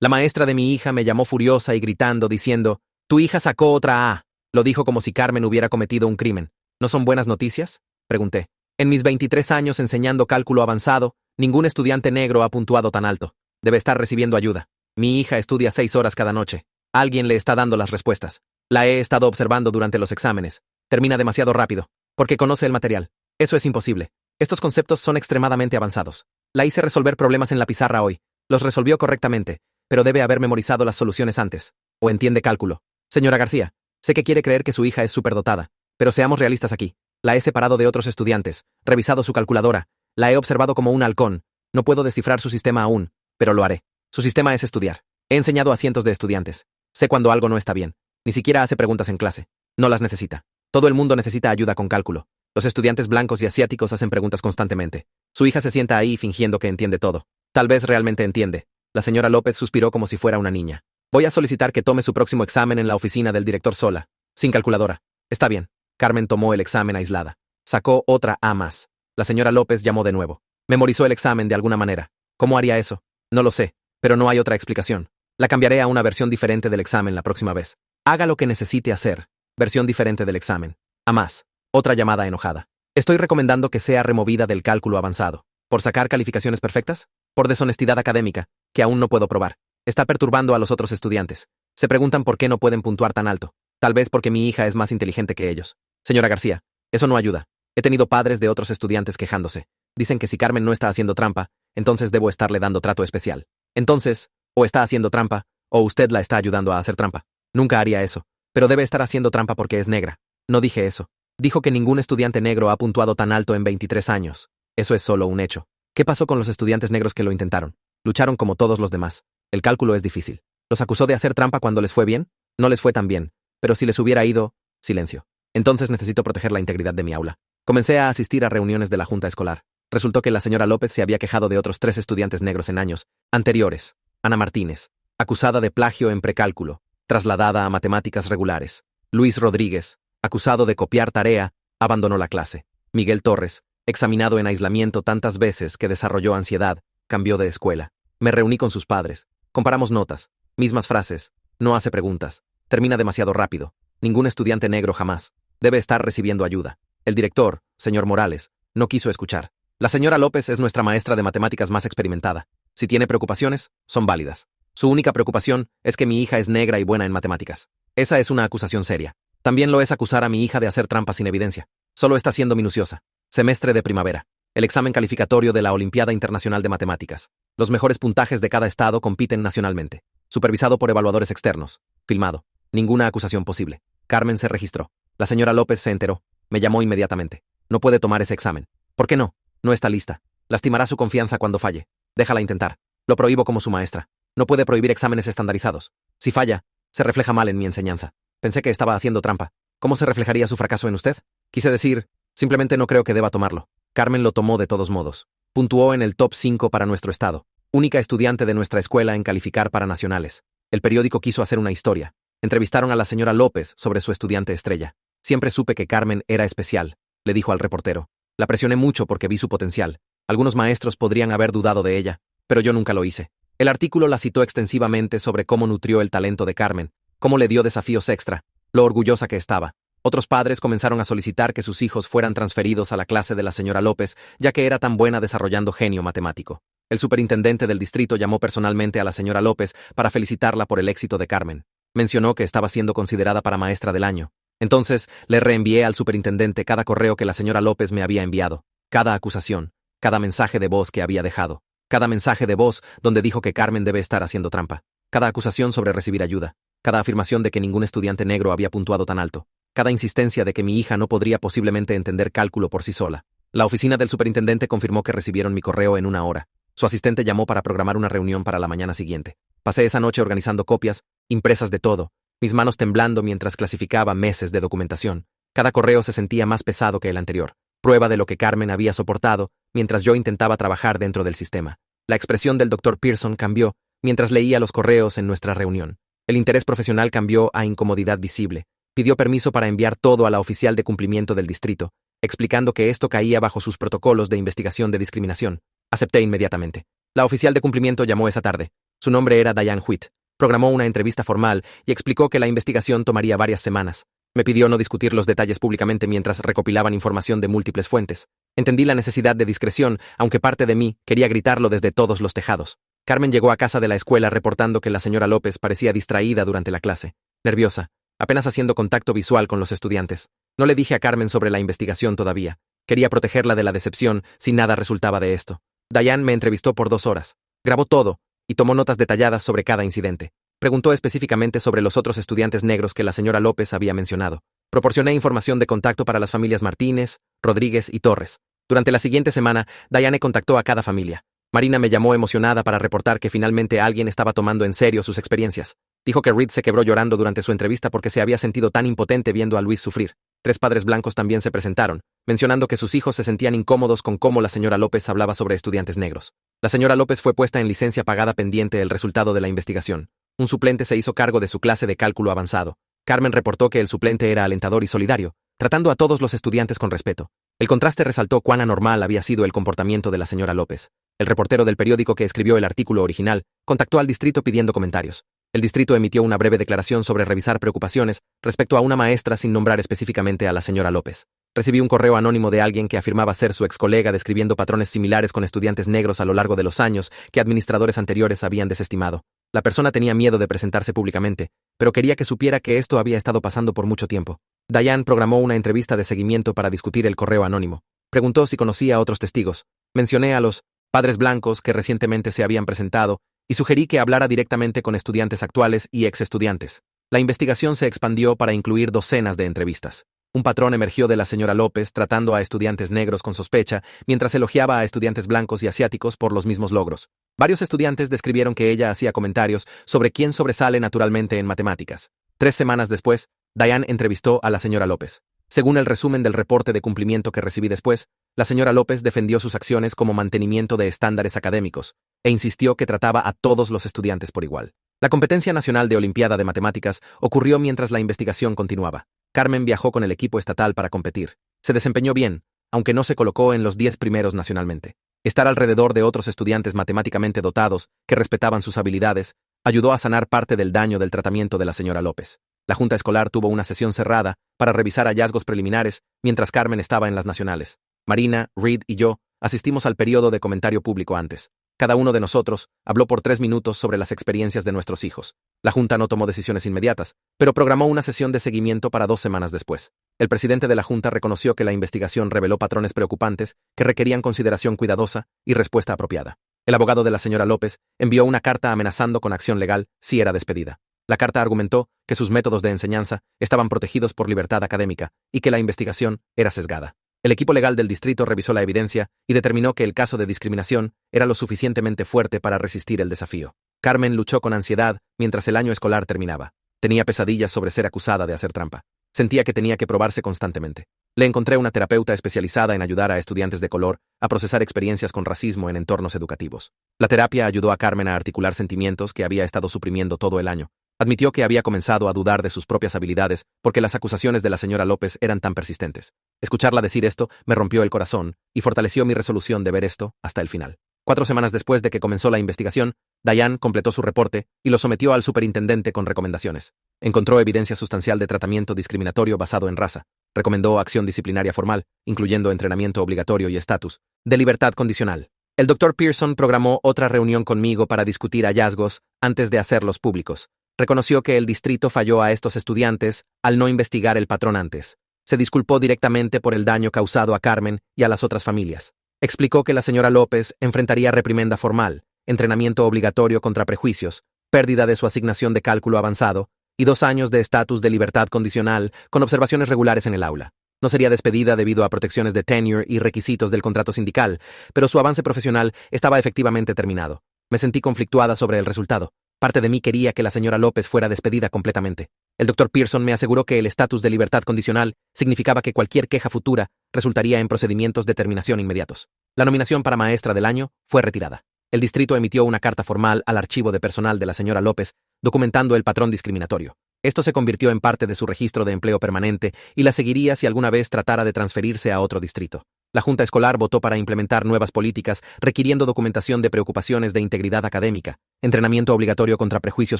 La maestra de mi hija me llamó furiosa y gritando, diciendo, «Tu hija sacó otra A». Lo dijo como si Carmen hubiera cometido un crimen. ¿No son buenas noticias?, pregunté. En mis 23 años enseñando cálculo avanzado, ningún estudiante negro ha puntuado tan alto. Debe estar recibiendo ayuda. Mi hija estudia 6 horas cada noche. Alguien le está dando las respuestas. La he estado observando durante los exámenes. Termina demasiado rápido, porque conoce el material. Eso es imposible. Estos conceptos son extremadamente avanzados. La hice resolver problemas en la pizarra hoy. Los resolvió correctamente, pero debe haber memorizado las soluciones antes. O entiende cálculo. Señora García, sé que quiere creer que su hija es superdotada, pero seamos realistas aquí. La he separado de otros estudiantes, revisado su calculadora, la he observado como un halcón. No puedo descifrar su sistema aún, pero lo haré. Su sistema es estudiar. He enseñado a cientos de estudiantes. Sé cuando algo no está bien. Ni siquiera hace preguntas en clase. No las necesita. Todo el mundo necesita ayuda con cálculo. Los estudiantes blancos y asiáticos hacen preguntas constantemente. Su hija se sienta ahí fingiendo que entiende todo. Tal vez realmente entiende. La señora López suspiró como si fuera una niña. Voy a solicitar que tome su próximo examen en la oficina del director sola, sin calculadora. Está bien. Carmen tomó el examen aislada. Sacó otra A más. La señora López llamó de nuevo. Memorizó el examen de alguna manera. ¿Cómo haría eso? No lo sé, pero no hay otra explicación. La cambiaré a una versión diferente del examen la próxima vez. Haga lo que necesite hacer. Versión diferente del examen. A más. Otra llamada enojada. Estoy recomendando que sea removida del cálculo avanzado. ¿Por sacar calificaciones perfectas? Por deshonestidad académica, que aún no puedo probar. Está perturbando a los otros estudiantes. Se preguntan por qué no pueden puntuar tan alto. Tal vez porque mi hija es más inteligente que ellos. Señora García, eso no ayuda. He tenido padres de otros estudiantes quejándose. Dicen que si Carmen no está haciendo trampa, entonces debo estarle dando trato especial. Entonces, o está haciendo trampa, o usted la está ayudando a hacer trampa. Nunca haría eso, pero debe estar haciendo trampa porque es negra. No dije eso. Dijo que ningún estudiante negro ha puntuado tan alto en 23 años. Eso es solo un hecho. ¿Qué pasó con los estudiantes negros que lo intentaron? Lucharon como todos los demás. El cálculo es difícil. ¿Los acusó de hacer trampa cuando les fue bien? No les fue tan bien, pero si les hubiera ido, silencio. Entonces necesito proteger la integridad de mi aula. Comencé a asistir a reuniones de la junta escolar. Resultó que la señora López se había quejado de otros 3 estudiantes negros en años anteriores. Ana Martínez, acusada de plagio en precálculo, trasladada a matemáticas regulares. Luis Rodríguez, acusado de copiar tarea, abandonó la clase. Miguel Torres, examinado en aislamiento tantas veces que desarrolló ansiedad, cambió de escuela. Me reuní con sus padres. Comparamos notas. Mismas frases. No hace preguntas. Termina demasiado rápido. Ningún estudiante negro jamás. Debe estar recibiendo ayuda. El director, señor Morales, no quiso escuchar. La señora López es nuestra maestra de matemáticas más experimentada. Si tiene preocupaciones, son válidas. Su única preocupación es que mi hija es negra y buena en matemáticas. Esa es una acusación seria. También lo es acusar a mi hija de hacer trampas sin evidencia. Solo está siendo minuciosa. Semestre de primavera. El examen calificatorio de la Olimpiada Internacional de Matemáticas. Los mejores puntajes de cada estado compiten nacionalmente. Supervisado por evaluadores externos. Filmado. Ninguna acusación posible. Carmen se registró. La señora López se enteró. Me llamó inmediatamente. No puede tomar ese examen. ¿Por qué no? No está lista. Lastimará su confianza cuando falle. Déjala intentar. Lo prohíbo como su maestra. No puede prohibir exámenes estandarizados. Si falla, se refleja mal en mi enseñanza. Pensé que estaba haciendo trampa. ¿Cómo se reflejaría su fracaso en usted? Quise decir, simplemente no creo que deba tomarlo. Carmen lo tomó de todos modos. Puntuó en el top 5 para nuestro estado. Única estudiante de nuestra escuela en calificar para nacionales. El periódico quiso hacer una historia. Entrevistaron a la señora López sobre su estudiante estrella. Siempre supe que Carmen era especial, le dijo al reportero. La presioné mucho porque vi su potencial. Algunos maestros podrían haber dudado de ella, pero yo nunca lo hice. El artículo la citó extensivamente sobre cómo nutrió el talento de Carmen, cómo le dio desafíos extra, lo orgullosa que estaba. Otros padres comenzaron a solicitar que sus hijos fueran transferidos a la clase de la señora López, ya que era tan buena desarrollando genio matemático. El superintendente del distrito llamó personalmente a la señora López para felicitarla por el éxito de Carmen. Mencionó que estaba siendo considerada para maestra del año. Entonces, le reenvié al superintendente cada correo que la señora López me había enviado, cada acusación, cada mensaje de voz que había dejado, cada mensaje de voz donde dijo que Carmen debe estar haciendo trampa, cada acusación sobre recibir ayuda, cada afirmación de que ningún estudiante negro había puntuado tan alto, cada insistencia de que mi hija no podría posiblemente entender cálculo por sí sola. La oficina del superintendente confirmó que recibieron mi correo en 1 hora. Su asistente llamó para programar una reunión para la mañana siguiente. Pasé esa noche organizando copias, impresas de todo, mis manos temblando mientras clasificaba meses de documentación. Cada correo se sentía más pesado que el anterior, prueba de lo que Carmen había soportado mientras yo intentaba trabajar dentro del sistema. La expresión del Dr. Pearson cambió mientras leía los correos en nuestra reunión. El interés profesional cambió a incomodidad visible. Pidió permiso para enviar todo a la oficial de cumplimiento del distrito, explicando que esto caía bajo sus protocolos de investigación de discriminación. Acepté inmediatamente. La oficial de cumplimiento llamó esa tarde. Su nombre era Diane Huit. Programó una entrevista formal y explicó que la investigación tomaría varias semanas. Me pidió no discutir los detalles públicamente mientras recopilaban información de múltiples fuentes. Entendí la necesidad de discreción, aunque parte de mí quería gritarlo desde todos los tejados. Carmen llegó a casa de la escuela reportando que la señora López parecía distraída durante la clase, nerviosa, apenas haciendo contacto visual con los estudiantes. No le dije a Carmen sobre la investigación todavía. Quería protegerla de la decepción si nada resultaba de esto. Diane me entrevistó por 2 horas. Grabó todo y tomó notas detalladas sobre cada incidente. Preguntó específicamente sobre los otros estudiantes negros que la señora López había mencionado. Proporcioné información de contacto para las familias Martínez, Rodríguez y Torres. Durante la siguiente semana, Diane contactó a cada familia. Marina me llamó emocionada para reportar que finalmente alguien estaba tomando en serio sus experiencias. Dijo que Reed se quebró llorando durante su entrevista porque se había sentido tan impotente viendo a Luis sufrir. 3 padres blancos también se presentaron, mencionando que sus hijos se sentían incómodos con cómo la señora López hablaba sobre estudiantes negros. La señora López fue puesta en licencia pagada pendiente el resultado de la investigación. Un suplente se hizo cargo de su clase de cálculo avanzado. Carmen reportó que el suplente era alentador y solidario, tratando a todos los estudiantes con respeto. El contraste resaltó cuán anormal había sido el comportamiento de la señora López. El reportero del periódico que escribió el artículo original contactó al distrito pidiendo comentarios. El distrito emitió una breve declaración sobre revisar preocupaciones respecto a una maestra sin nombrar específicamente a la señora López. Recibí un correo anónimo de alguien que afirmaba ser su ex colega describiendo patrones similares con estudiantes negros a lo largo de los años que administradores anteriores habían desestimado. La persona tenía miedo de presentarse públicamente, pero quería que supiera que esto había estado pasando por mucho tiempo. Diane programó una entrevista de seguimiento para discutir el correo anónimo. Preguntó si conocía a otros testigos. Mencioné a los padres blancos que recientemente se habían presentado y sugerí que hablara directamente con estudiantes actuales y ex estudiantes. La investigación se expandió para incluir docenas de entrevistas. Un patrón emergió de la señora López tratando a estudiantes negros con sospecha, mientras elogiaba a estudiantes blancos y asiáticos por los mismos logros. Varios estudiantes describieron que ella hacía comentarios sobre quién sobresale naturalmente en matemáticas. 3 semanas después, Diane entrevistó a la señora López. Según el resumen del reporte de cumplimiento que recibí después, la señora López defendió sus acciones como mantenimiento de estándares académicos e insistió que trataba a todos los estudiantes por igual. La competencia nacional de Olimpiada de Matemáticas ocurrió mientras la investigación continuaba. Carmen viajó con el equipo estatal para competir. Se desempeñó bien, aunque no se colocó en los 10 primeros nacionalmente. Estar alrededor de otros estudiantes matemáticamente dotados, que respetaban sus habilidades, ayudó a sanar parte del daño del tratamiento de la señora López. La junta escolar tuvo una sesión cerrada para revisar hallazgos preliminares mientras Carmen estaba en las nacionales. Marina, Reed y yo asistimos al periodo de comentario público antes. Cada uno de nosotros habló por 3 minutos sobre las experiencias de nuestros hijos. La junta no tomó decisiones inmediatas, pero programó una sesión de seguimiento para 2 semanas después. El presidente de la junta reconoció que la investigación reveló patrones preocupantes que requerían consideración cuidadosa y respuesta apropiada. El abogado de la señora López envió una carta amenazando con acción legal si era despedida. La carta argumentó que sus métodos de enseñanza estaban protegidos por libertad académica y que la investigación era sesgada. El equipo legal del distrito revisó la evidencia y determinó que el caso de discriminación era lo suficientemente fuerte para resistir el desafío. Carmen luchó con ansiedad mientras el año escolar terminaba. Tenía pesadillas sobre ser acusada de hacer trampa. Sentía que tenía que probarse constantemente. Le encontré una terapeuta especializada en ayudar a estudiantes de color a procesar experiencias con racismo en entornos educativos. La terapia ayudó a Carmen a articular sentimientos que había estado suprimiendo todo el año. Admitió que había comenzado a dudar de sus propias habilidades porque las acusaciones de la señora López eran tan persistentes. Escucharla decir esto me rompió el corazón y fortaleció mi resolución de ver esto hasta el final. 4 semanas después de que comenzó la investigación, Diane completó su reporte y lo sometió al superintendente con recomendaciones. Encontró evidencia sustancial de tratamiento discriminatorio basado en raza. Recomendó acción disciplinaria formal, incluyendo entrenamiento obligatorio y estatus de libertad condicional. El Dr. Pearson programó otra reunión conmigo para discutir hallazgos antes de hacerlos públicos. Reconoció que el distrito falló a estos estudiantes al no investigar el patrón antes. Se disculpó directamente por el daño causado a Carmen y a las otras familias. Explicó que la señora López enfrentaría reprimenda formal, entrenamiento obligatorio contra prejuicios, pérdida de su asignación de cálculo avanzado y 2 años de estatus de libertad condicional con observaciones regulares en el aula. No sería despedida debido a protecciones de tenure y requisitos del contrato sindical, pero su avance profesional estaba efectivamente terminado. Me sentí conflictuada sobre el resultado. Parte de mí quería que la señora López fuera despedida completamente. El Dr. Pearson me aseguró que el estatus de libertad condicional significaba que cualquier queja futura resultaría en procedimientos de terminación inmediatos. La nominación para maestra del año fue retirada. El distrito emitió una carta formal al archivo de personal de la señora López, documentando el patrón discriminatorio. Esto se convirtió en parte de su registro de empleo permanente y la seguiría si alguna vez tratara de transferirse a otro distrito. La Junta Escolar votó para implementar nuevas políticas requiriendo documentación de preocupaciones de integridad académica, entrenamiento obligatorio contra prejuicios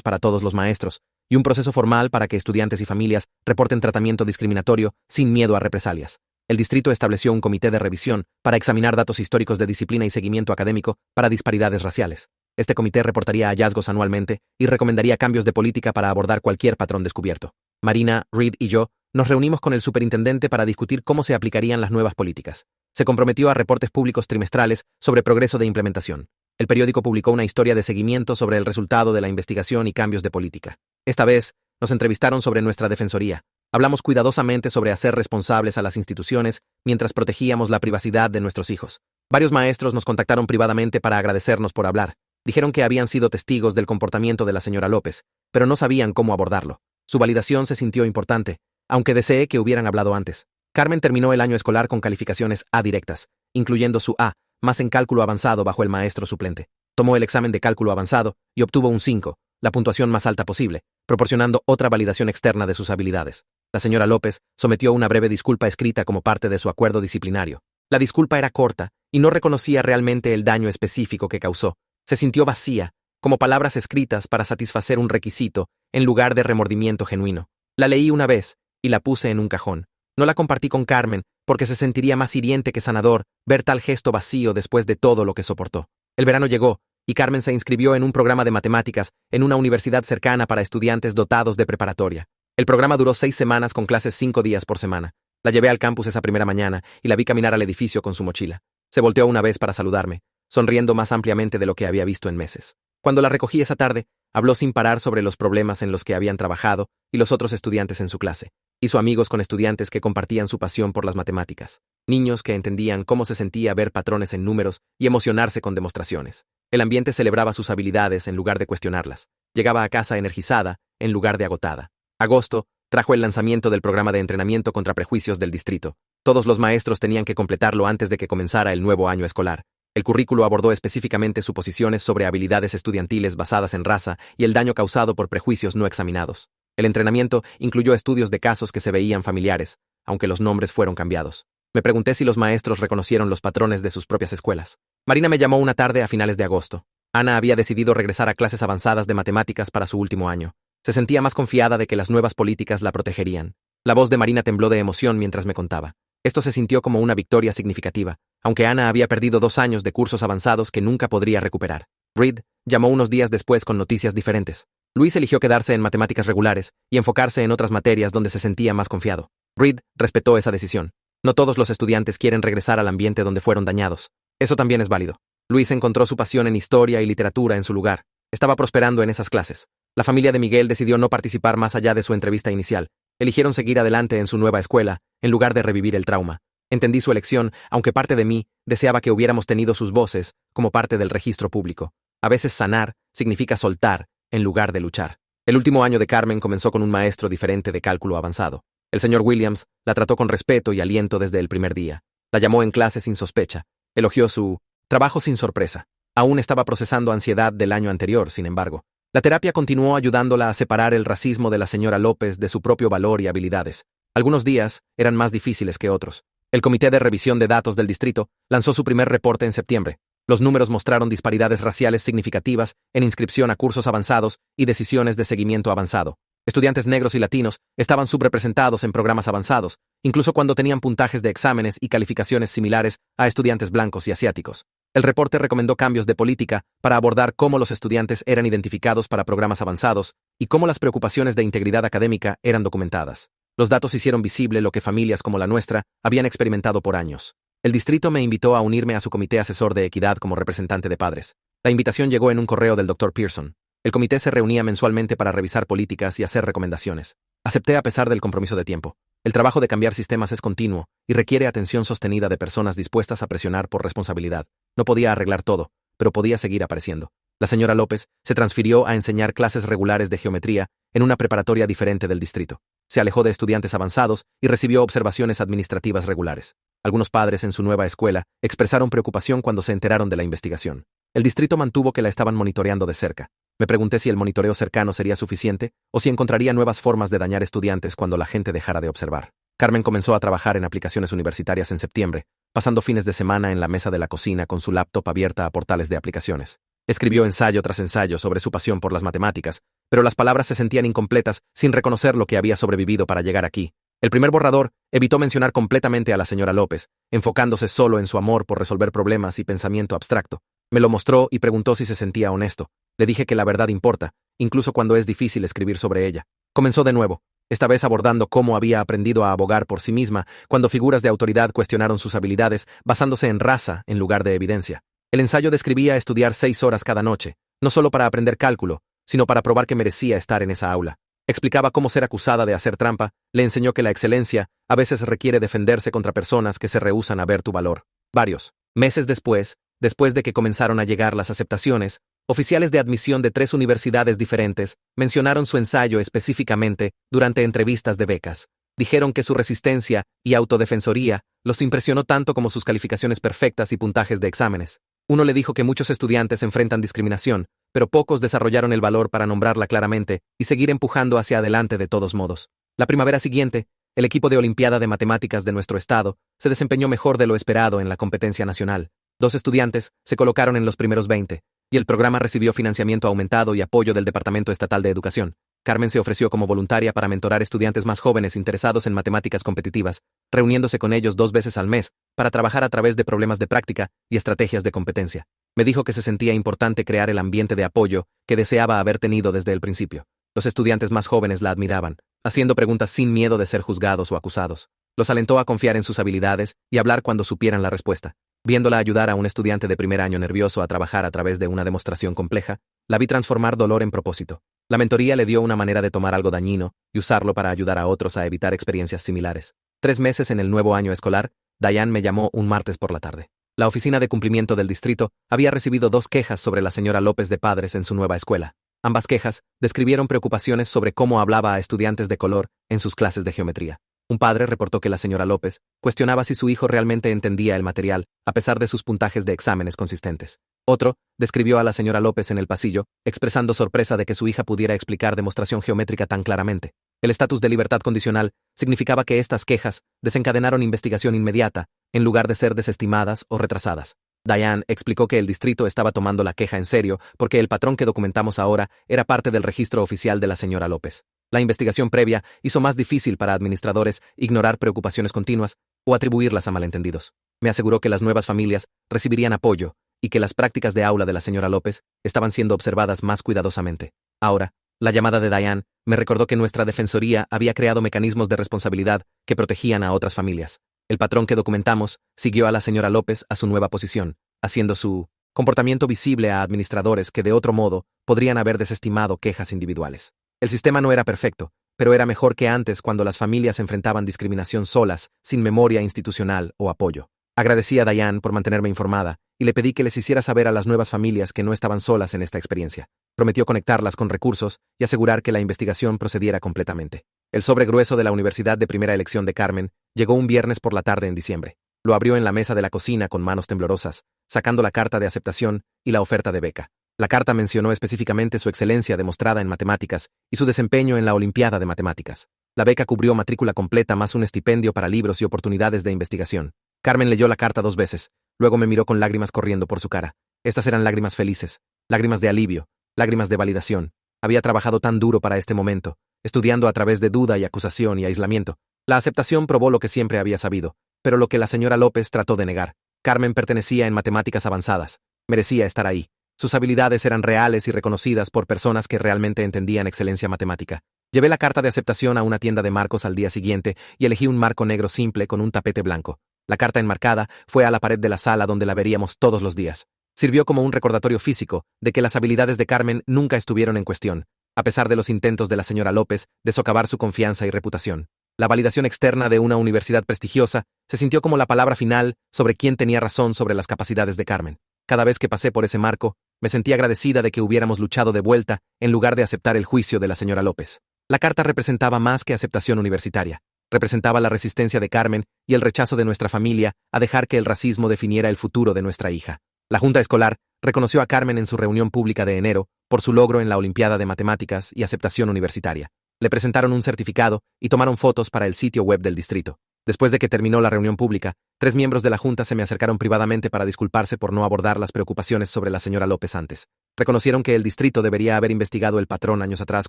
para todos los maestros, y un proceso formal para que estudiantes y familias reporten tratamiento discriminatorio sin miedo a represalias. El distrito estableció un comité de revisión para examinar datos históricos de disciplina y seguimiento académico para disparidades raciales. Este comité reportaría hallazgos anualmente y recomendaría cambios de política para abordar cualquier patrón descubierto. Marina, Reed y yo nos reunimos con el superintendente para discutir cómo se aplicarían las nuevas políticas. Se comprometió a reportes públicos trimestrales sobre progreso de implementación. El periódico publicó una historia de seguimiento sobre el resultado de la investigación y cambios de política. Esta vez, nos entrevistaron sobre nuestra defensoría. Hablamos cuidadosamente sobre hacer responsables a las instituciones mientras protegíamos la privacidad de nuestros hijos. Varios maestros nos contactaron privadamente para agradecernos por hablar. Dijeron que habían sido testigos del comportamiento de la señora López, pero no sabían cómo abordarlo. Su validación se sintió importante, aunque deseé que hubieran hablado antes. Carmen terminó el año escolar con calificaciones A directas, incluyendo su A, más en cálculo avanzado bajo el maestro suplente. Tomó el examen de cálculo avanzado y obtuvo un 5, la puntuación más alta posible, proporcionando otra validación externa de sus habilidades. La señora López sometió una breve disculpa escrita como parte de su acuerdo disciplinario. La disculpa era corta y no reconocía realmente el daño específico que causó. Se sintió vacía, como palabras escritas para satisfacer un requisito, en lugar de remordimiento genuino. La leí una vez y la puse en un cajón. No la compartí con Carmen porque se sentiría más hiriente que sanador ver tal gesto vacío después de todo lo que soportó. El verano llegó y Carmen se inscribió en un programa de matemáticas en una universidad cercana para estudiantes dotados de preparatoria. El programa duró 6 semanas con clases 5 días por semana. La llevé al campus esa primera mañana y la vi caminar al edificio con su mochila. Se volteó una vez para saludarme, sonriendo más ampliamente de lo que había visto en meses. Cuando la recogí esa tarde, habló sin parar sobre los problemas en los que habían trabajado y los otros estudiantes en su clase. Hizo amigos con estudiantes que compartían su pasión por las matemáticas, niños que entendían cómo se sentía ver patrones en números y emocionarse con demostraciones. El ambiente celebraba sus habilidades en lugar de cuestionarlas. Llegaba a casa energizada en lugar de agotada. Agosto trajo el lanzamiento del programa de entrenamiento contra prejuicios del distrito. Todos los maestros tenían que completarlo antes de que comenzara el nuevo año escolar. El currículo abordó específicamente suposiciones sobre habilidades estudiantiles basadas en raza y el daño causado por prejuicios no examinados. El entrenamiento incluyó estudios de casos que se veían familiares, aunque los nombres fueron cambiados. Me pregunté si los maestros reconocieron los patrones de sus propias escuelas. Marina me llamó una tarde a finales de agosto. Ana había decidido regresar a clases avanzadas de matemáticas para su último año. Se sentía más confiada de que las nuevas políticas la protegerían. La voz de Marina tembló de emoción mientras me contaba. Esto se sintió como una victoria significativa, aunque Ana había perdido 2 años de cursos avanzados que nunca podría recuperar. Reed llamó unos días después con noticias diferentes. Luis eligió quedarse en matemáticas regulares y enfocarse en otras materias donde se sentía más confiado. Reed respetó esa decisión. No todos los estudiantes quieren regresar al ambiente donde fueron dañados. Eso también es válido. Luis encontró su pasión en historia y literatura en su lugar. Estaba prosperando en esas clases. La familia de Miguel decidió no participar más allá de su entrevista inicial. Eligieron seguir adelante en su nueva escuela, en lugar de revivir el trauma. Entendí su elección, aunque parte de mí deseaba que hubiéramos tenido sus voces como parte del registro público. A veces sanar significa soltar, en lugar de luchar. El último año de Carmen comenzó con un maestro diferente de cálculo avanzado. El señor Williams la trató con respeto y aliento desde el primer día. La llamó en clase sin sospecha. Elogió su trabajo sin sorpresa. Aún estaba procesando ansiedad del año anterior, sin embargo. La terapia continuó ayudándola a separar el racismo de la señora López de su propio valor y habilidades. Algunos días eran más difíciles que otros. El Comité de Revisión de Datos del Distrito lanzó su primer reporte en septiembre. Los números mostraron disparidades raciales significativas en inscripción a cursos avanzados y decisiones de seguimiento avanzado. Estudiantes negros y latinos estaban subrepresentados en programas avanzados, incluso cuando tenían puntajes de exámenes y calificaciones similares a estudiantes blancos y asiáticos. El reporte recomendó cambios de política para abordar cómo los estudiantes eran identificados para programas avanzados y cómo las preocupaciones de integridad académica eran documentadas. Los datos hicieron visible lo que familias como la nuestra habían experimentado por años. El distrito me invitó a unirme a su comité asesor de equidad como representante de padres. La invitación llegó en un correo del Dr. Pearson. El comité se reunía mensualmente para revisar políticas y hacer recomendaciones. Acepté a pesar del compromiso de tiempo. El trabajo de cambiar sistemas es continuo y requiere atención sostenida de personas dispuestas a presionar por responsabilidad. No podía arreglar todo, pero podía seguir apareciendo. La señora López se transfirió a enseñar clases regulares de geometría en una preparatoria diferente del distrito. Se alejó de estudiantes avanzados y recibió observaciones administrativas regulares. Algunos padres en su nueva escuela expresaron preocupación cuando se enteraron de la investigación. El distrito mantuvo que la estaban monitoreando de cerca. Me pregunté si el monitoreo cercano sería suficiente o si encontraría nuevas formas de dañar estudiantes cuando la gente dejara de observar. Carmen comenzó a trabajar en aplicaciones universitarias en septiembre, pasando fines de semana en la mesa de la cocina con su laptop abierta a portales de aplicaciones. Escribió ensayo tras ensayo sobre su pasión por las matemáticas, pero las palabras se sentían incompletas sin reconocer lo que había sobrevivido para llegar aquí. El primer borrador evitó mencionar completamente a la señora López, enfocándose solo en su amor por resolver problemas y pensamiento abstracto. Me lo mostró y preguntó si se sentía honesto. Le dije que la verdad importa, incluso cuando es difícil escribir sobre ella. Comenzó de nuevo, esta vez abordando cómo había aprendido a abogar por sí misma cuando figuras de autoridad cuestionaron sus habilidades basándose en raza en lugar de evidencia. El ensayo describía estudiar 6 horas cada noche, no solo para aprender cálculo, sino para probar que merecía estar en esa aula. Explicaba cómo ser acusada de hacer trampa, le enseñó que la excelencia a veces requiere defenderse contra personas que se rehúsan a ver tu valor. Varios meses después de que comenzaron a llegar las aceptaciones, oficiales de admisión de 3 universidades diferentes mencionaron su ensayo específicamente durante entrevistas de becas. Dijeron que su resistencia y autodefensoría los impresionó tanto como sus calificaciones perfectas y puntajes de exámenes. Uno le dijo que muchos estudiantes enfrentan discriminación, pero pocos desarrollaron el valor para nombrarla claramente y seguir empujando hacia adelante de todos modos. La primavera siguiente, el equipo de Olimpiada de Matemáticas de nuestro estado se desempeñó mejor de lo esperado en la competencia nacional. 2 estudiantes se colocaron en los primeros 20, y el programa recibió financiamiento aumentado y apoyo del Departamento Estatal de Educación. Carmen se ofreció como voluntaria para mentorar estudiantes más jóvenes interesados en matemáticas competitivas, reuniéndose con ellos 2 veces al mes para trabajar a través de problemas de práctica y estrategias de competencia. Me dijo que se sentía importante crear el ambiente de apoyo que deseaba haber tenido desde el principio. Los estudiantes más jóvenes la admiraban, haciendo preguntas sin miedo de ser juzgados o acusados. Los alentó a confiar en sus habilidades y hablar cuando supieran la respuesta. Viéndola ayudar a un estudiante de primer año nervioso a trabajar a través de una demostración compleja, la vi transformar dolor en propósito. La mentoría le dio una manera de tomar algo dañino y usarlo para ayudar a otros a evitar experiencias similares. 3 meses en el nuevo año escolar, Diane me llamó un martes por la tarde. La oficina de cumplimiento del distrito había recibido 2 quejas sobre la señora López de padres en su nueva escuela. Ambas quejas describieron preocupaciones sobre cómo hablaba a estudiantes de color en sus clases de geometría. Un padre reportó que la señora López cuestionaba si su hijo realmente entendía el material, a pesar de sus puntajes de exámenes consistentes. Otro describió a la señora López en el pasillo, expresando sorpresa de que su hija pudiera explicar demostración geométrica tan claramente. El estatus de libertad condicional significaba que estas quejas desencadenaron investigación inmediata, en lugar de ser desestimadas o retrasadas. Diane explicó que el distrito estaba tomando la queja en serio porque el patrón que documentamos ahora era parte del registro oficial de la señora López. La investigación previa hizo más difícil para administradores ignorar preocupaciones continuas o atribuirlas a malentendidos. Me aseguró que las nuevas familias recibirían apoyo y que las prácticas de aula de la señora López estaban siendo observadas más cuidadosamente. Ahora, la llamada de Diane me recordó que nuestra defensoría había creado mecanismos de responsabilidad que protegían a otras familias. El patrón que documentamos siguió a la señora López a su nueva posición, haciendo su comportamiento visible a administradores que de otro modo podrían haber desestimado quejas individuales. El sistema no era perfecto, pero era mejor que antes cuando las familias enfrentaban discriminación solas, sin memoria institucional o apoyo. Agradecí a Diane por mantenerme informada y le pedí que les hiciera saber a las nuevas familias que no estaban solas en esta experiencia. Prometió conectarlas con recursos y asegurar que la investigación procediera completamente. El sobre grueso de la Universidad de Primera Elección de Carmen llegó un viernes por la tarde en diciembre. Lo abrió en la mesa de la cocina con manos temblorosas, sacando la carta de aceptación y la oferta de beca. La carta mencionó específicamente su excelencia demostrada en matemáticas y su desempeño en la Olimpiada de Matemáticas. La beca cubrió matrícula completa más un estipendio para libros y oportunidades de investigación. Carmen leyó la carta 2 veces, luego me miró con lágrimas corriendo por su cara. Estas eran lágrimas felices, lágrimas de alivio, lágrimas de validación. Había trabajado tan duro para este momento, estudiando a través de duda y acusación y aislamiento. La aceptación probó lo que siempre había sabido, pero lo que la señora López trató de negar. Carmen pertenecía en matemáticas avanzadas. Merecía estar ahí. Sus habilidades eran reales y reconocidas por personas que realmente entendían excelencia matemática. Llevé la carta de aceptación a una tienda de marcos al día siguiente y elegí un marco negro simple con un tapete blanco. La carta enmarcada fue a la pared de la sala donde la veríamos todos los días. Sirvió como un recordatorio físico de que las habilidades de Carmen nunca estuvieron en cuestión, a pesar de los intentos de la señora López de socavar su confianza y reputación. La validación externa de una universidad prestigiosa se sintió como la palabra final sobre quién tenía razón sobre las capacidades de Carmen. Cada vez que pasé por ese marco, me sentí agradecida de que hubiéramos luchado de vuelta en lugar de aceptar el juicio de la señora López. La carta representaba más que aceptación universitaria. Representaba la resistencia de Carmen y el rechazo de nuestra familia a dejar que el racismo definiera el futuro de nuestra hija. La Junta Escolar reconoció a Carmen en su reunión pública de enero por su logro en la Olimpiada de Matemáticas y aceptación universitaria. Le presentaron un certificado y tomaron fotos para el sitio web del distrito. Después de que terminó la reunión pública, 3 miembros de la Junta se me acercaron privadamente para disculparse por no abordar las preocupaciones sobre la señora López antes. Reconocieron que el distrito debería haber investigado el patrón años atrás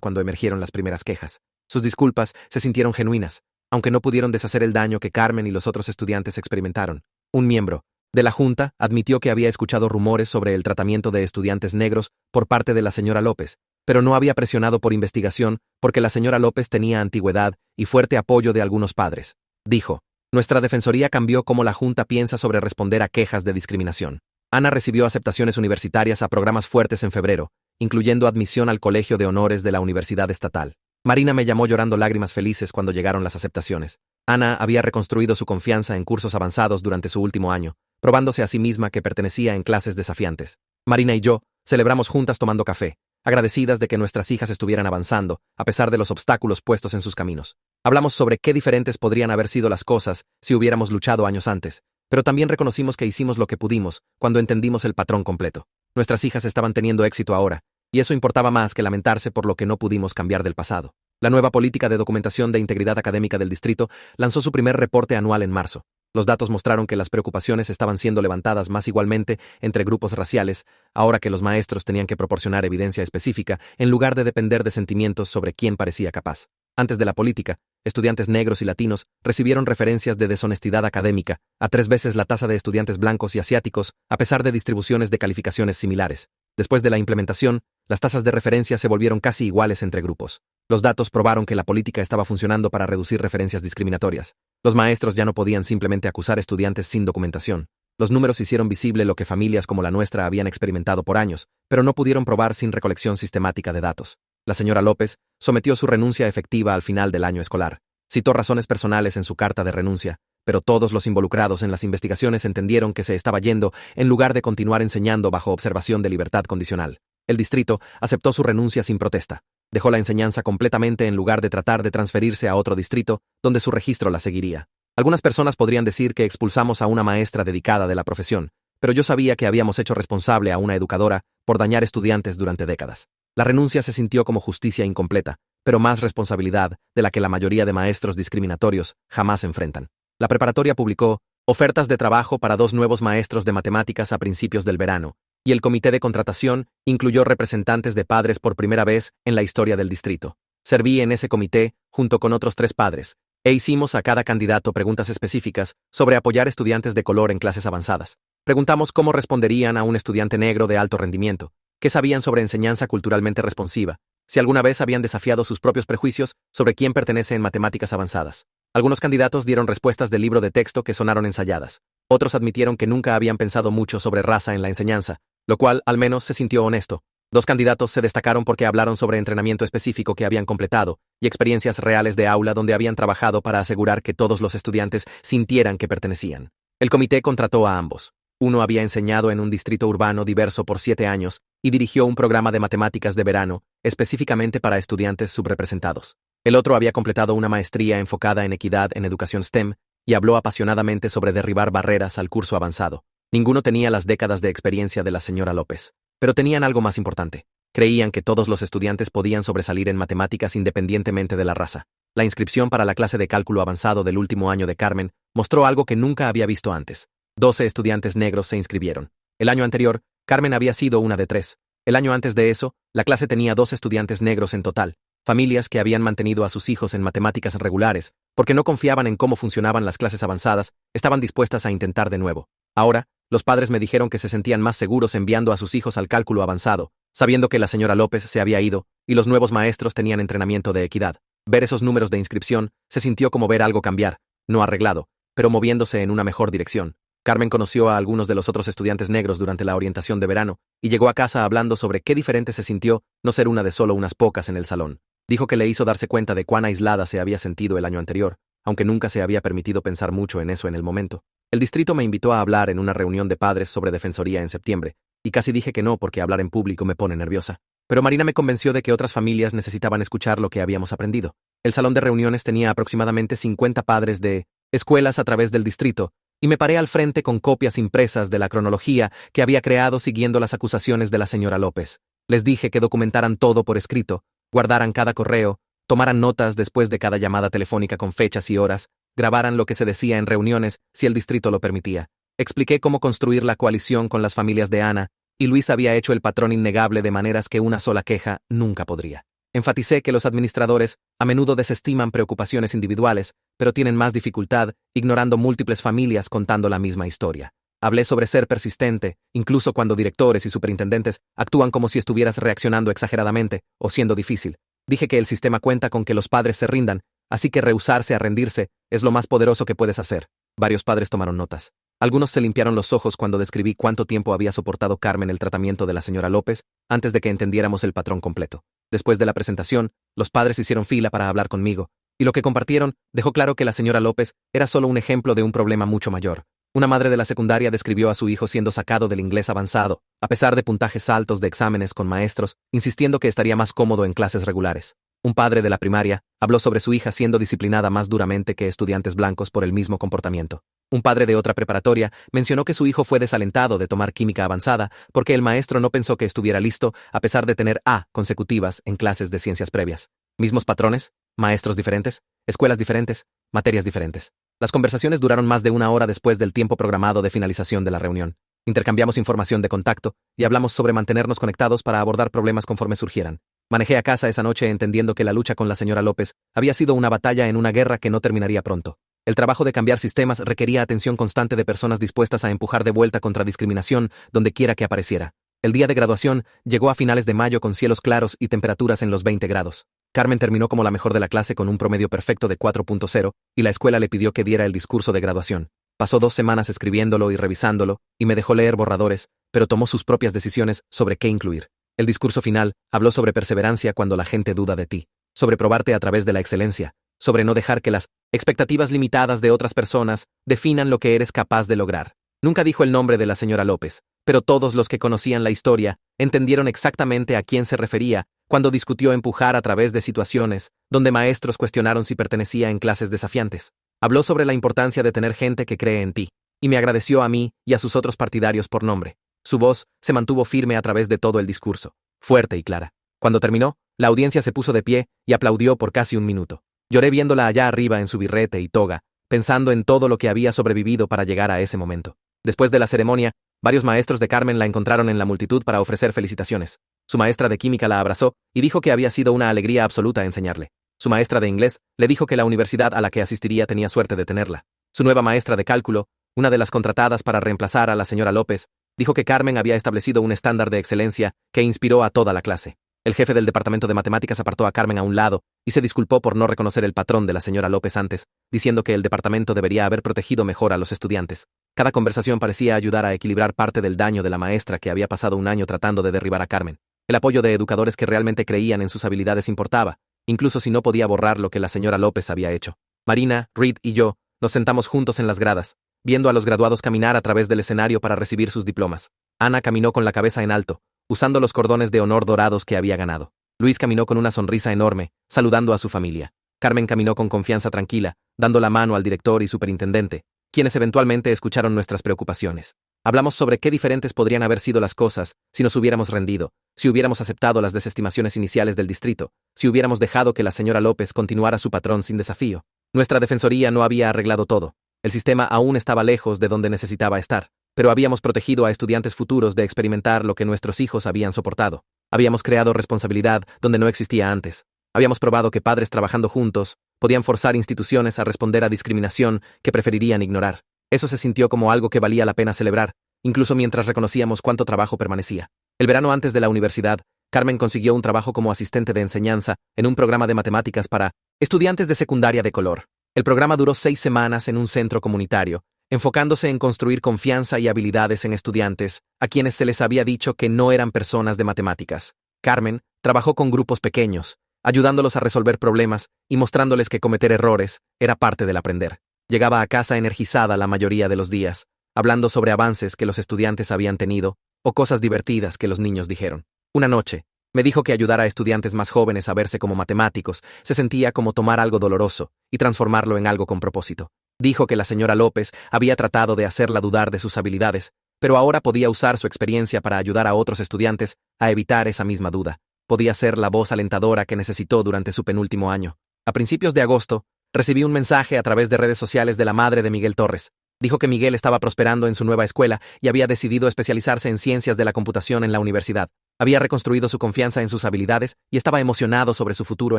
cuando emergieron las primeras quejas. Sus disculpas se sintieron genuinas, aunque no pudieron deshacer el daño que Carmen y los otros estudiantes experimentaron. Un miembro de la Junta admitió que había escuchado rumores sobre el tratamiento de estudiantes negros por parte de la señora López, pero no había presionado por investigación porque la señora López tenía antigüedad y fuerte apoyo de algunos padres. Dijo, nuestra defensoría cambió cómo la Junta piensa sobre responder a quejas de discriminación. Ana recibió aceptaciones universitarias a programas fuertes en febrero, incluyendo admisión al Colegio de Honores de la Universidad Estatal. Marina me llamó llorando lágrimas felices cuando llegaron las aceptaciones. Ana había reconstruido su confianza en cursos avanzados durante su último año, probándose a sí misma que pertenecía en clases desafiantes. Marina y yo celebramos juntas tomando café, agradecidas de que nuestras hijas estuvieran avanzando, a pesar de los obstáculos puestos en sus caminos. Hablamos sobre qué diferentes podrían haber sido las cosas si hubiéramos luchado años antes, pero también reconocimos que hicimos lo que pudimos cuando entendimos el patrón completo. Nuestras hijas estaban teniendo éxito ahora, y eso importaba más que lamentarse por lo que no pudimos cambiar del pasado. La nueva política de documentación de integridad académica del distrito lanzó su primer reporte anual en marzo. Los datos mostraron que las preocupaciones estaban siendo levantadas más igualmente entre grupos raciales, ahora que los maestros tenían que proporcionar evidencia específica en lugar de depender de sentimientos sobre quién parecía capaz. Antes de la política, estudiantes negros y latinos recibieron referencias de deshonestidad académica, a 3 veces la tasa de estudiantes blancos y asiáticos, a pesar de distribuciones de calificaciones similares. Después de la implementación, las tasas de referencia se volvieron casi iguales entre grupos. Los datos probaron que la política estaba funcionando para reducir referencias discriminatorias. Los maestros ya no podían simplemente acusar estudiantes sin documentación. Los números hicieron visible lo que familias como la nuestra habían experimentado por años, pero no pudieron probar sin recolección sistemática de datos. La señora López sometió su renuncia efectiva al final del año escolar. Citó razones personales en su carta de renuncia, pero todos los involucrados en las investigaciones entendieron que se estaba yendo en lugar de continuar enseñando bajo observación de libertad condicional. El distrito aceptó su renuncia sin protesta. Dejó la enseñanza completamente en lugar de tratar de transferirse a otro distrito, donde su registro la seguiría. Algunas personas podrían decir que expulsamos a una maestra dedicada de la profesión, pero yo sabía que habíamos hecho responsable a una educadora por dañar estudiantes durante décadas. La renuncia se sintió como justicia incompleta, pero más responsabilidad de la que la mayoría de maestros discriminatorios jamás enfrentan. La preparatoria publicó ofertas de trabajo para 2 nuevos maestros de matemáticas a principios del verano, y el comité de contratación incluyó representantes de padres por primera vez en la historia del distrito. Serví en ese comité junto con otros 3 padres, e hicimos a cada candidato preguntas específicas sobre apoyar estudiantes de color en clases avanzadas. Preguntamos cómo responderían a un estudiante negro de alto rendimiento, qué sabían sobre enseñanza culturalmente responsiva, si alguna vez habían desafiado sus propios prejuicios sobre quién pertenece en matemáticas avanzadas. Algunos candidatos dieron respuestas del libro de texto que sonaron ensayadas. Otros admitieron que nunca habían pensado mucho sobre raza en la enseñanza, lo cual al menos se sintió honesto. 2 candidatos se destacaron porque hablaron sobre entrenamiento específico que habían completado y experiencias reales de aula donde habían trabajado para asegurar que todos los estudiantes sintieran que pertenecían. El comité contrató a ambos. Uno había enseñado en un distrito urbano diverso por 7 años y dirigió un programa de matemáticas de verano específicamente para estudiantes subrepresentados. El otro había completado una maestría enfocada en equidad en educación STEM y habló apasionadamente sobre derribar barreras al curso avanzado. Ninguno tenía las décadas de experiencia de la señora López, pero tenían algo más importante. Creían que todos los estudiantes podían sobresalir en matemáticas independientemente de la raza. La inscripción para la clase de cálculo avanzado del último año de Carmen mostró algo que nunca había visto antes. 12 estudiantes negros se inscribieron. El año anterior, Carmen había sido una de 3. El año antes de eso, la clase tenía 2 estudiantes negros en total. Familias que habían mantenido a sus hijos en matemáticas regulares, porque no confiaban en cómo funcionaban las clases avanzadas, estaban dispuestas a intentar de nuevo. Ahora, los padres me dijeron que se sentían más seguros enviando a sus hijos al cálculo avanzado, sabiendo que la señora López se había ido y los nuevos maestros tenían entrenamiento de equidad. Ver esos números de inscripción se sintió como ver algo cambiar, no arreglado, pero moviéndose en una mejor dirección. Carmen conoció a algunos de los otros estudiantes negros durante la orientación de verano y llegó a casa hablando sobre qué diferente se sintió no ser una de solo unas pocas en el salón. Dijo que le hizo darse cuenta de cuán aislada se había sentido el año anterior, aunque nunca se había permitido pensar mucho en eso en el momento. El distrito me invitó a hablar en una reunión de padres sobre defensoría en septiembre, y casi dije que no porque hablar en público me pone nerviosa. Pero Marina me convenció de que otras familias necesitaban escuchar lo que habíamos aprendido. El salón de reuniones tenía aproximadamente 50 padres de escuelas a través del distrito, y me paré al frente con copias impresas de la cronología que había creado siguiendo las acusaciones de la señora López. Les dije que documentaran todo por escrito, guardaran cada correo, tomaran notas después de cada llamada telefónica con fechas y horas, grabaran lo que se decía en reuniones si el distrito lo permitía. Expliqué cómo construir la coalición con las familias de Ana, y Luis había hecho el patrón innegable de maneras que una sola queja nunca podría. Enfaticé que los administradores a menudo desestiman preocupaciones individuales, pero tienen más dificultad ignorando múltiples familias contando la misma historia. Hablé sobre ser persistente, incluso cuando directores y superintendentes actúan como si estuvieras reaccionando exageradamente o siendo difícil. Dije que el sistema cuenta con que los padres se rindan, así que rehusarse a rendirse es lo más poderoso que puedes hacer. Varios padres tomaron notas. Algunos se limpiaron los ojos cuando describí cuánto tiempo había soportado Carmen el tratamiento de la señora López antes de que entendiéramos el patrón completo. Después de la presentación, los padres hicieron fila para hablar conmigo, y lo que compartieron dejó claro que la señora López era solo un ejemplo de un problema mucho mayor. Una madre de la secundaria describió a su hijo siendo sacado del inglés avanzado, a pesar de puntajes altos de exámenes con maestros, insistiendo que estaría más cómodo en clases regulares. Un padre de la primaria habló sobre su hija siendo disciplinada más duramente que estudiantes blancos por el mismo comportamiento. Un padre de otra preparatoria mencionó que su hijo fue desalentado de tomar química avanzada porque el maestro no pensó que estuviera listo a pesar de tener A consecutivas en clases de ciencias previas. Mismos patrones, maestros diferentes, escuelas diferentes, materias diferentes. Las conversaciones duraron más de una hora después del tiempo programado de finalización de la reunión. Intercambiamos información de contacto y hablamos sobre mantenernos conectados para abordar problemas conforme surgieran. Manejé a casa esa noche entendiendo que la lucha con la señora López había sido una batalla en una guerra que no terminaría pronto. El trabajo de cambiar sistemas requería atención constante de personas dispuestas a empujar de vuelta contra discriminación donde quiera que apareciera. El día de graduación llegó a finales de mayo con cielos claros y temperaturas en los 20 grados. Carmen terminó como la mejor de la clase con un promedio perfecto de 4.0 y la escuela le pidió que diera el discurso de graduación. Pasó 2 semanas escribiéndolo y revisándolo y me dejó leer borradores, pero tomó sus propias decisiones sobre qué incluir. El discurso final habló sobre perseverancia cuando la gente duda de ti, sobre probarte a través de la excelencia, sobre no dejar que las expectativas limitadas de otras personas definan lo que eres capaz de lograr. Nunca dijo el nombre de la señora López, pero todos los que conocían la historia entendieron exactamente a quién se refería cuando discutió empujar a través de situaciones donde maestros cuestionaron si pertenecía en clases desafiantes. Habló sobre la importancia de tener gente que cree en ti, y me agradeció a mí y a sus otros partidarios por nombre. Su voz se mantuvo firme a través de todo el discurso, fuerte y clara. Cuando terminó, la audiencia se puso de pie y aplaudió por casi un minuto. Lloré viéndola allá arriba en su birrete y toga, pensando en todo lo que había sobrevivido para llegar a ese momento. Después de la ceremonia, varios maestros de Carmen la encontraron en la multitud para ofrecer felicitaciones. Su maestra de química la abrazó y dijo que había sido una alegría absoluta enseñarle. Su maestra de inglés le dijo que la universidad a la que asistiría tenía suerte de tenerla. Su nueva maestra de cálculo, una de las contratadas para reemplazar a la señora López, dijo que Carmen había establecido un estándar de excelencia que inspiró a toda la clase. El jefe del departamento de matemáticas apartó a Carmen a un lado y se disculpó por no reconocer el patrón de la señora López antes, diciendo que el departamento debería haber protegido mejor a los estudiantes. Cada conversación parecía ayudar a equilibrar parte del daño de la maestra que había pasado un año tratando de derribar a Carmen. El apoyo de educadores que realmente creían en sus habilidades importaba, incluso si no podía borrar lo que la señora López había hecho. Marina, Reed y yo nos sentamos juntos en las gradas, viendo a los graduados caminar a través del escenario para recibir sus diplomas. Ana caminó con la cabeza en alto, usando los cordones de honor dorados que había ganado. Luis caminó con una sonrisa enorme, saludando a su familia. Carmen caminó con confianza tranquila, dando la mano al director y superintendente, quienes eventualmente escucharon nuestras preocupaciones. Hablamos sobre qué diferentes podrían haber sido las cosas si nos hubiéramos rendido, si hubiéramos aceptado las desestimaciones iniciales del distrito, si hubiéramos dejado que la señora López continuara su patrón sin desafío. Nuestra defensoría no había arreglado todo. El sistema aún estaba lejos de donde necesitaba estar, pero habíamos protegido a estudiantes futuros de experimentar lo que nuestros hijos habían soportado. Habíamos creado responsabilidad donde no existía antes. Habíamos probado que padres trabajando juntos podían forzar instituciones a responder a discriminación que preferirían ignorar. Eso se sintió como algo que valía la pena celebrar, incluso mientras reconocíamos cuánto trabajo permanecía. El verano antes de la universidad, Carmen consiguió un trabajo como asistente de enseñanza en un programa de matemáticas para estudiantes de secundaria de color. El programa duró 6 semanas en un centro comunitario, enfocándose en construir confianza y habilidades en estudiantes a quienes se les había dicho que no eran personas de matemáticas. Carmen trabajó con grupos pequeños, ayudándolos a resolver problemas y mostrándoles que cometer errores era parte del aprender. Llegaba a casa energizada la mayoría de los días, hablando sobre avances que los estudiantes habían tenido o cosas divertidas que los niños dijeron. Una noche, me dijo que ayudar a estudiantes más jóvenes a verse como matemáticos se sentía como tomar algo doloroso y transformarlo en algo con propósito. Dijo que la señora López había tratado de hacerla dudar de sus habilidades, pero ahora podía usar su experiencia para ayudar a otros estudiantes a evitar esa misma duda. podía ser la voz alentadora que necesitó durante su penúltimo año. A principios de agosto, recibí un mensaje a través de redes sociales de la madre de Miguel Torres. Dijo que Miguel estaba prosperando en su nueva escuela y había decidido especializarse en ciencias de la computación en la universidad. Había reconstruido su confianza en sus habilidades y estaba emocionado sobre su futuro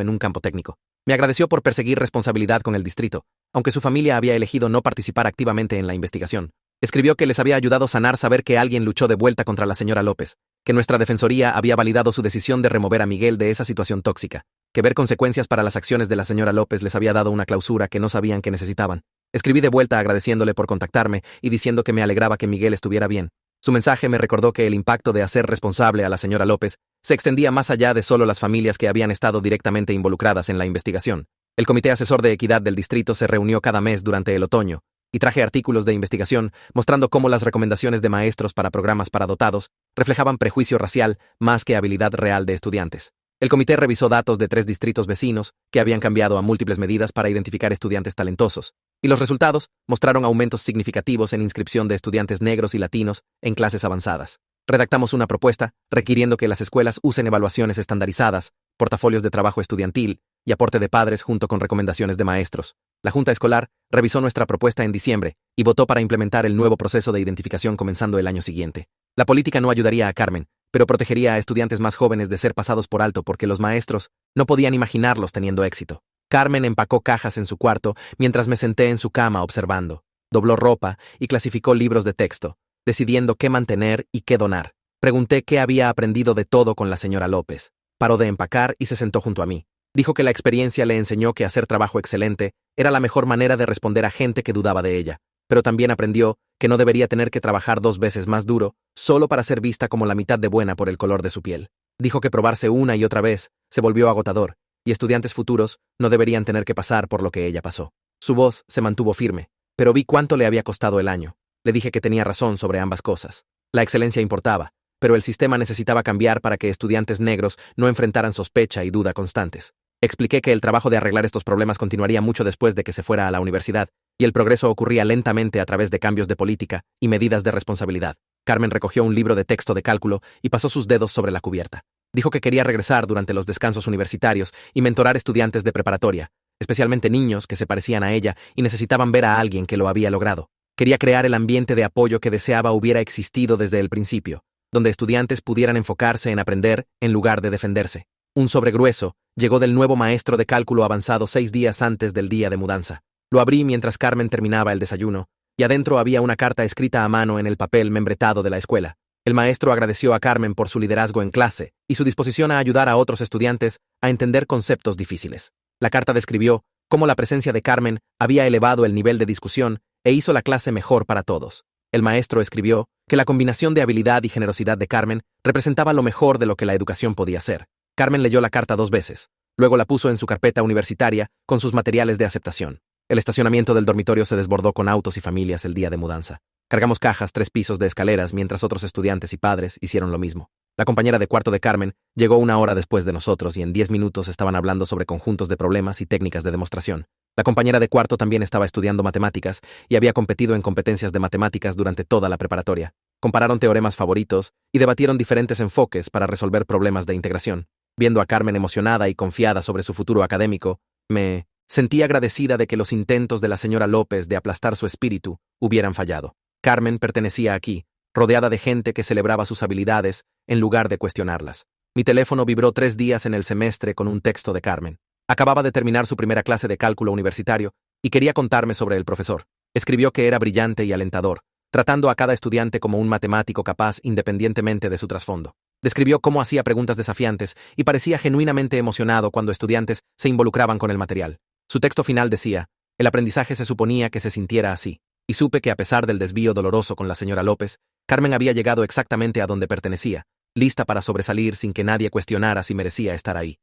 en un campo técnico. Me agradeció por perseguir responsabilidad con el distrito, aunque su familia había elegido no participar activamente en la investigación. Escribió que les había ayudado sanar saber que alguien luchó de vuelta contra la señora López, que nuestra defensoría había validado su decisión de remover a Miguel de esa situación tóxica, que ver consecuencias para las acciones de la señora López les había dado una clausura que no sabían que necesitaban. Escribí de vuelta agradeciéndole por contactarme y diciendo que me alegraba que Miguel estuviera bien. Su mensaje me recordó que el impacto de hacer responsable a la señora López se extendía más allá de solo las familias que habían estado directamente involucradas en la investigación. El Comité Asesor de Equidad del Distrito se reunió cada mes durante el otoño, y traje artículos de investigación mostrando cómo las recomendaciones de maestros para programas para dotados reflejaban prejuicio racial más que habilidad real de estudiantes. El comité revisó datos de 3 distritos vecinos que habían cambiado a múltiples medidas para identificar estudiantes talentosos, y los resultados mostraron aumentos significativos en inscripción de estudiantes negros y latinos en clases avanzadas. Redactamos una propuesta requiriendo que las escuelas usen evaluaciones estandarizadas, portafolios de trabajo estudiantil y aporte de padres junto con recomendaciones de maestros. La Junta Escolar revisó nuestra propuesta en diciembre y votó para implementar el nuevo proceso de identificación comenzando el año siguiente. La política no ayudaría a Carmen, pero protegería a estudiantes más jóvenes de ser pasados por alto porque los maestros no podían imaginarlos teniendo éxito. Carmen empacó cajas en su cuarto mientras me senté en su cama observando. Dobló ropa y clasificó libros de texto, decidiendo qué mantener y qué donar. Pregunté qué había aprendido de todo con la señora López. Paró de empacar y se sentó junto a mí. Dijo que la experiencia le enseñó que hacer trabajo excelente era la mejor manera de responder a gente que dudaba de ella, pero también aprendió que no debería tener que trabajar 2 veces más duro solo para ser vista como la mitad de buena por el color de su piel. Dijo que probarse una y otra vez se volvió agotador, y estudiantes futuros no deberían tener que pasar por lo que ella pasó. Su voz se mantuvo firme, pero vi cuánto le había costado el año. Le dije que tenía razón sobre ambas cosas. La excelencia importaba, pero el sistema necesitaba cambiar para que estudiantes negros no enfrentaran sospecha y duda constantes. Expliqué que el trabajo de arreglar estos problemas continuaría mucho después de que se fuera a la universidad, y el progreso ocurría lentamente a través de cambios de política y medidas de responsabilidad. Carmen recogió un libro de texto de cálculo y pasó sus dedos sobre la cubierta. Dijo que quería regresar durante los descansos universitarios y mentorar estudiantes de preparatoria, especialmente niños que se parecían a ella y necesitaban ver a alguien que lo había logrado. Quería crear el ambiente de apoyo que deseaba hubiera existido desde el principio, donde estudiantes pudieran enfocarse en aprender en lugar de defenderse. Un sobre grueso llegó del nuevo maestro de cálculo avanzado 6 días antes del día de mudanza. Lo abrí mientras Carmen terminaba el desayuno, y adentro había una carta escrita a mano en el papel membretado de la escuela. El maestro agradeció a Carmen por su liderazgo en clase y su disposición a ayudar a otros estudiantes a entender conceptos difíciles. La carta describió cómo la presencia de Carmen había elevado el nivel de discusión e hizo la clase mejor para todos. El maestro escribió que la combinación de habilidad y generosidad de Carmen representaba lo mejor de lo que la educación podía ser. Carmen leyó la carta 2 veces, luego la puso en su carpeta universitaria con sus materiales de aceptación. El estacionamiento del dormitorio se desbordó con autos y familias el día de mudanza. Cargamos cajas 3 pisos de escaleras mientras otros estudiantes y padres hicieron lo mismo. La compañera de cuarto de Carmen llegó 1 hora después de nosotros y en 10 minutos estaban hablando sobre conjuntos de problemas y técnicas de demostración. La compañera de cuarto también estaba estudiando matemáticas y había competido en competencias de matemáticas durante toda la preparatoria. Compararon teoremas favoritos y debatieron diferentes enfoques para resolver problemas de integración. Viendo a Carmen emocionada y confiada sobre su futuro académico, me sentí agradecida de que los intentos de la señora López de aplastar su espíritu hubieran fallado. Carmen pertenecía aquí, rodeada de gente que celebraba sus habilidades en lugar de cuestionarlas. Mi teléfono vibró 3 días en el semestre con un texto de Carmen. Acababa de terminar su primera clase de cálculo universitario y quería contarme sobre el profesor. Escribió que era brillante y alentador, tratando a cada estudiante como un matemático capaz independientemente de su trasfondo. Describió cómo hacía preguntas desafiantes y parecía genuinamente emocionado cuando estudiantes se involucraban con el material. Su texto final decía, el aprendizaje se suponía que se sintiera así, y supe que a pesar del desvío doloroso con la señora López, Carmen había llegado exactamente a donde pertenecía, lista para sobresalir sin que nadie cuestionara si merecía estar ahí.